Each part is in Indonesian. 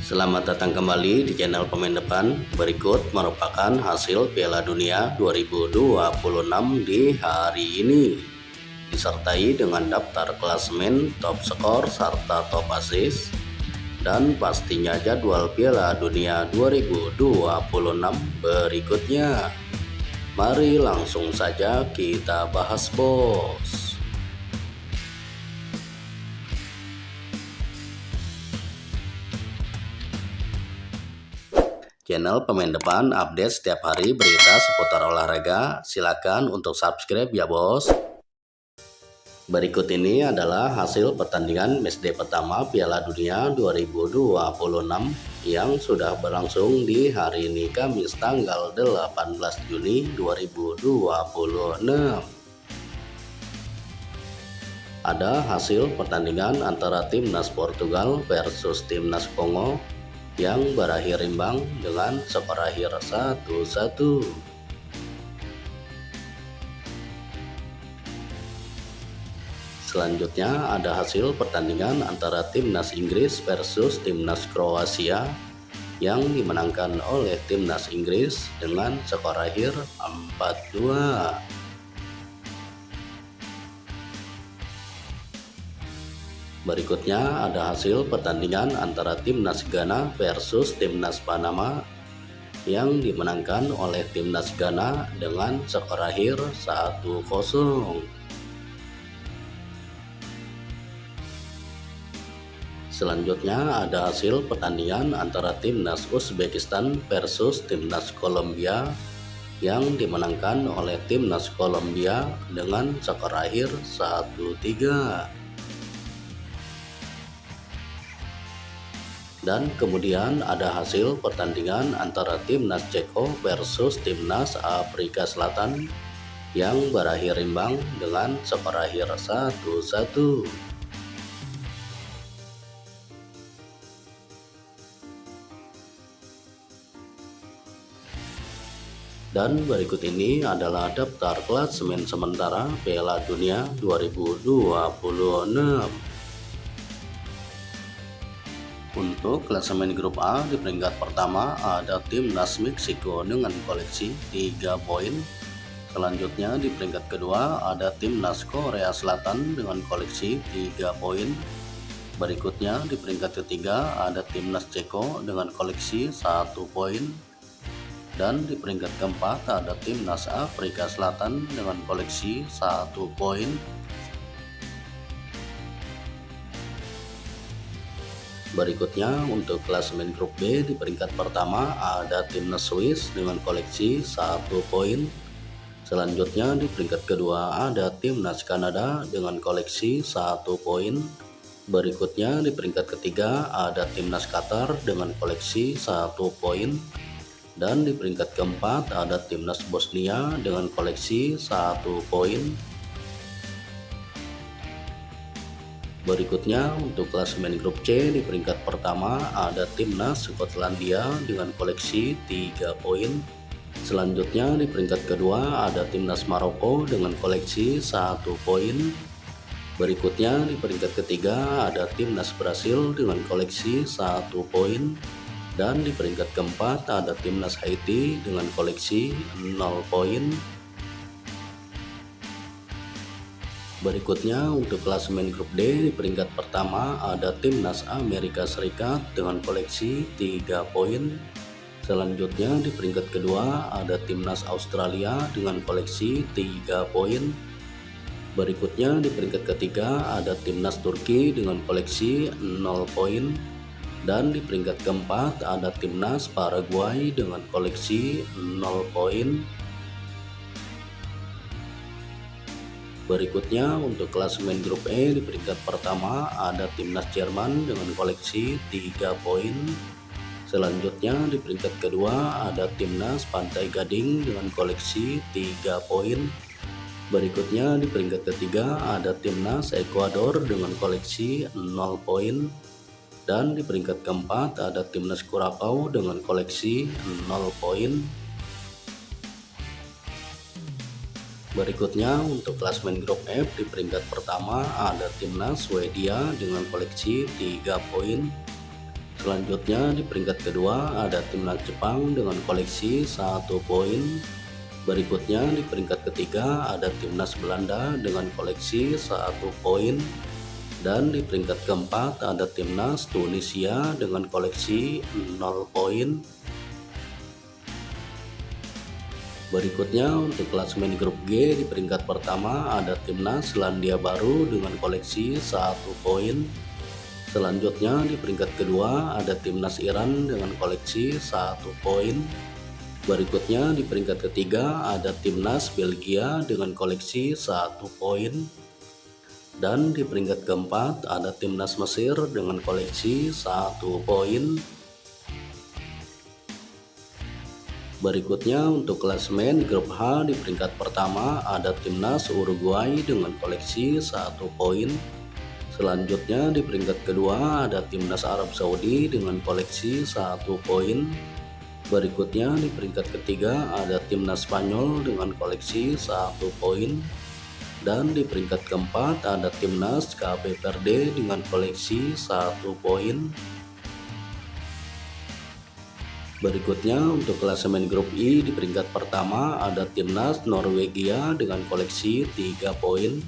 Selamat datang kembali di channel Pemain Depan. Berikut merupakan hasil Piala Dunia 2026 di hari ini, disertai dengan daftar klasemen, top skor, serta top assist, dan pastinya jadwal Piala Dunia 2026 berikutnya. Mari langsung saja kita bahas, bos. Channel Pemain Depan update setiap hari berita seputar olahraga. Silakan untuk subscribe ya, bos. Berikut ini adalah hasil pertandingan matchday pertama Piala Dunia 2026 yang sudah berlangsung di hari ini, Kamis tanggal 18 Juni 2026. Ada hasil pertandingan antara timnas Portugal versus timnas Kongo yang berakhir imbang dengan skor akhir 1-1. Selanjutnya ada hasil pertandingan antara timnas Inggris versus timnas Kroasia yang dimenangkan oleh timnas Inggris dengan skor akhir 4-2. Berikutnya ada hasil pertandingan antara timnas Ghana versus timnas Panama yang dimenangkan oleh timnas Ghana dengan skor akhir 1-0. Selanjutnya ada hasil pertandingan antara timnas Uzbekistan versus timnas Kolombia yang dimenangkan oleh timnas Kolombia dengan skor akhir 1-3. Dan kemudian ada hasil pertandingan antara timnas Ceko versus timnas Afrika Selatan yang berakhir imbang dengan skor akhir 1-1. Dan berikut ini adalah daftar klasemen sementara Piala Dunia 2026. Untuk klasemen grup A di peringkat pertama ada timnas Meksiko dengan koleksi 3 poin. Selanjutnya di peringkat kedua ada timnas Korea Selatan dengan koleksi 3 poin. Berikutnya di peringkat ketiga ada timnas Ceko dengan koleksi 1 poin. Dan di peringkat keempat ada timnas Afrika Selatan dengan koleksi 1 poin. Berikutnya untuk klasemen grup B di peringkat pertama ada timnas Swiss dengan koleksi 1 poin. Selanjutnya di peringkat kedua ada timnas Kanada dengan koleksi 1 poin. Berikutnya di peringkat ketiga ada timnas Qatar dengan koleksi 1 poin. Dan di peringkat keempat ada timnas Bosnia dengan koleksi 1 poin. Berikutnya untuk klasemen grup C di peringkat pertama ada timnas Skotlandia dengan koleksi 3 poin. Selanjutnya di peringkat kedua ada timnas Maroko dengan koleksi 1 poin. Berikutnya di peringkat ketiga ada timnas Brasil dengan koleksi 1 poin. Dan di peringkat keempat ada timnas Haiti dengan koleksi 0 poin. Berikutnya untuk klasemen grup D di peringkat pertama ada timnas Amerika Serikat dengan koleksi 3 poin. Selanjutnya di peringkat kedua ada timnas Australia dengan koleksi 3 poin. Berikutnya di peringkat ketiga ada timnas Turki dengan koleksi 0 poin. Dan di peringkat keempat ada timnas Paraguay dengan koleksi 0 poin. Berikutnya untuk klasemen grup E di peringkat pertama ada timnas Jerman dengan koleksi 3 poin. Selanjutnya di peringkat kedua ada timnas Pantai Gading dengan koleksi 3 poin. Berikutnya di peringkat ketiga ada timnas Ekuador dengan koleksi 0 poin. Dan di peringkat keempat ada timnas Kurakau dengan koleksi 0 poin. Berikutnya untuk klasemen grup F di peringkat pertama ada timnas Swedia dengan koleksi 3 poin. Selanjutnya di peringkat kedua ada timnas Jepang dengan koleksi 1 poin. Berikutnya di peringkat ketiga ada timnas Belanda dengan koleksi 1 poin. Dan di peringkat keempat ada timnas Tunisia dengan koleksi 0 poin. Berikutnya untuk klasemen grup G di peringkat pertama ada timnas Selandia Baru dengan koleksi 1 poin. Selanjutnya di peringkat kedua ada timnas Iran dengan koleksi 1 poin. Berikutnya di peringkat ketiga ada timnas Belgia dengan koleksi 1 poin. Dan di peringkat keempat ada timnas Mesir dengan koleksi 1 poin. Berikutnya untuk klasemen grup H di peringkat pertama ada timnas Uruguay dengan koleksi 1 poin. Selanjutnya di peringkat kedua ada timnas Arab Saudi dengan koleksi 1 poin. Berikutnya di peringkat ketiga ada timnas Spanyol dengan koleksi 1 poin. Dan di peringkat keempat ada timnas Cape Verde dengan koleksi 1 poin. Berikutnya untuk klasemen grup I di peringkat pertama ada timnas Norwegia dengan koleksi 3 poin.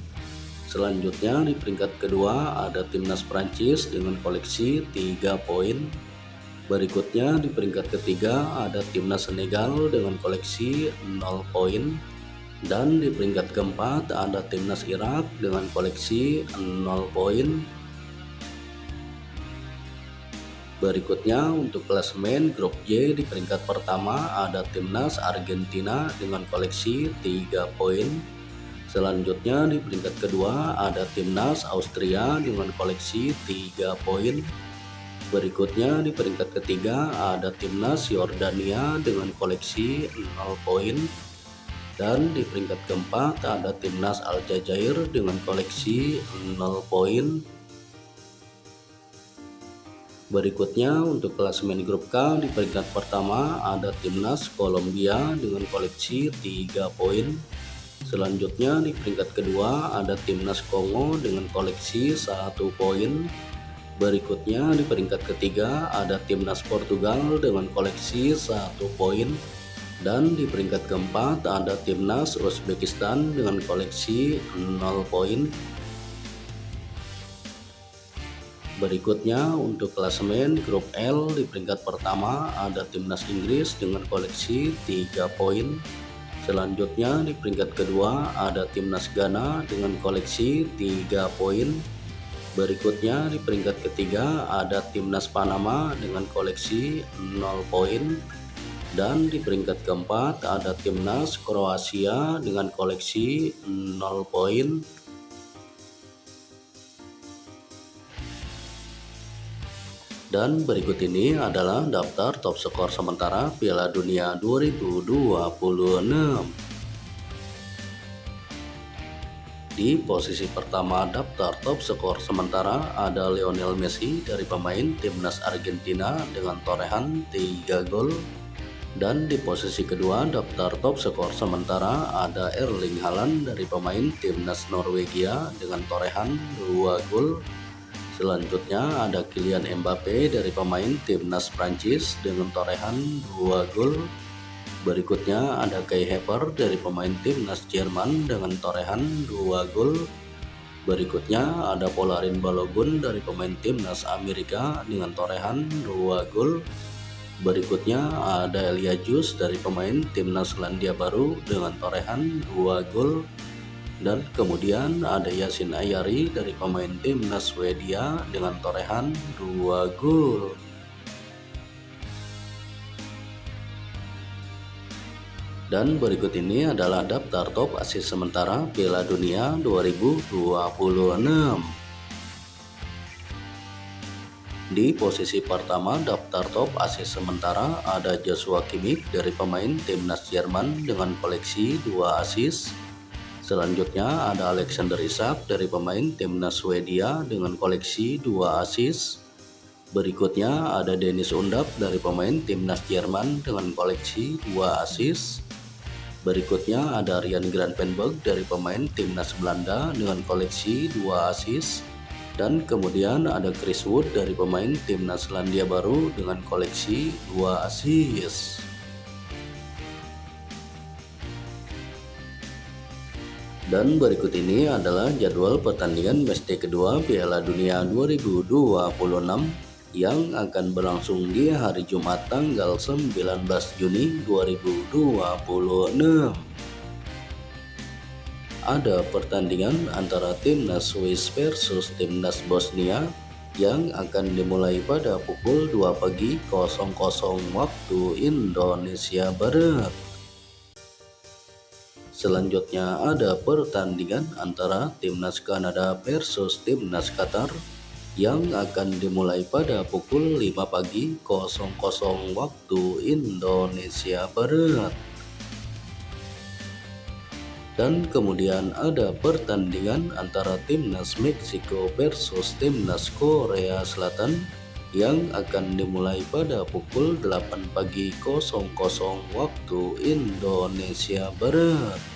Selanjutnya di peringkat kedua ada timnas Prancis dengan koleksi 3 poin. Berikutnya di peringkat ketiga ada timnas Senegal dengan koleksi 0 poin. Dan di peringkat keempat ada timnas Irak dengan koleksi 0 poin. Berikutnya untuk klasemen grup J di peringkat pertama ada timnas Argentina dengan koleksi 3 poin. Selanjutnya di peringkat kedua ada timnas Austria dengan koleksi 3 poin. Berikutnya di peringkat ketiga ada timnas Yordania dengan koleksi 0 poin. Dan di peringkat keempat ada timnas Aljazair dengan koleksi 0 poin. Berikutnya untuk klasemen grup K di peringkat pertama ada timnas Kolombia dengan koleksi 3 poin. Selanjutnya di peringkat kedua ada timnas Kongo dengan koleksi 1 poin. Berikutnya di peringkat ketiga ada timnas Portugal dengan koleksi 1 poin. Dan di peringkat keempat ada timnas Uzbekistan dengan koleksi 0 poin. Berikutnya untuk klasemen grup L di peringkat pertama ada timnas Inggris dengan koleksi 3 poin. Selanjutnya di peringkat kedua ada timnas Ghana dengan koleksi 3 poin. Berikutnya di peringkat ketiga ada timnas Panama dengan koleksi 0 poin. Dan di peringkat keempat ada timnas Kroasia dengan koleksi 0 poin. Dan berikut ini adalah daftar top skor sementara Piala Dunia 2026. Di posisi pertama daftar top skor sementara ada Lionel Messi dari pemain timnas Argentina dengan torehan 3 gol. Dan di posisi kedua daftar top skor sementara ada Erling Haaland dari pemain timnas Norwegia dengan torehan 2 gol. Selanjutnya ada Kylian Mbappe dari pemain timnas Prancis dengan torehan 2 gol. Berikutnya ada Kai Havertz dari pemain timnas Jerman dengan torehan 2 gol. Berikutnya ada Polarin Balogun dari pemain timnas Amerika dengan torehan 2 gol. Berikutnya ada Elia Jus dari pemain timnas Selandia Baru dengan torehan 2 gol. Dan kemudian ada Yasin Ayari dari pemain timnas Swedia dengan torehan 2 gol. Dan berikut ini adalah daftar top assist sementara Piala Dunia 2026. Di posisi pertama daftar top assist sementara ada Joshua Kimmich dari pemain timnas Jerman dengan koleksi 2 assist. Selanjutnya ada Alexander Isak dari pemain timnas Swedia dengan koleksi 2 assist. Berikutnya ada Dennis Undav dari pemain timnas Jerman dengan koleksi 2 assist. Berikutnya ada Ryan Gravenberch dari pemain timnas Belanda dengan koleksi 2 assist. Dan kemudian ada Chris Wood dari pemain timnas Selandia Baru dengan koleksi 2 assist. Dan berikut ini adalah jadwal pertandingan matchday kedua Piala Dunia 2026 yang akan berlangsung di hari Jumat tanggal 19 Juni 2026. Ada pertandingan antara timnas Swiss versus timnas Bosnia yang akan dimulai pada pukul 2 pagi 00 waktu Indonesia Barat. Selanjutnya ada pertandingan antara timnas Kanada versus timnas Qatar yang akan dimulai pada pukul 5 pagi 00 waktu Indonesia Barat. Dan kemudian ada pertandingan antara timnas Meksiko versus timnas Korea Selatan yang akan dimulai pada pukul 8 pagi 00 waktu Indonesia Barat.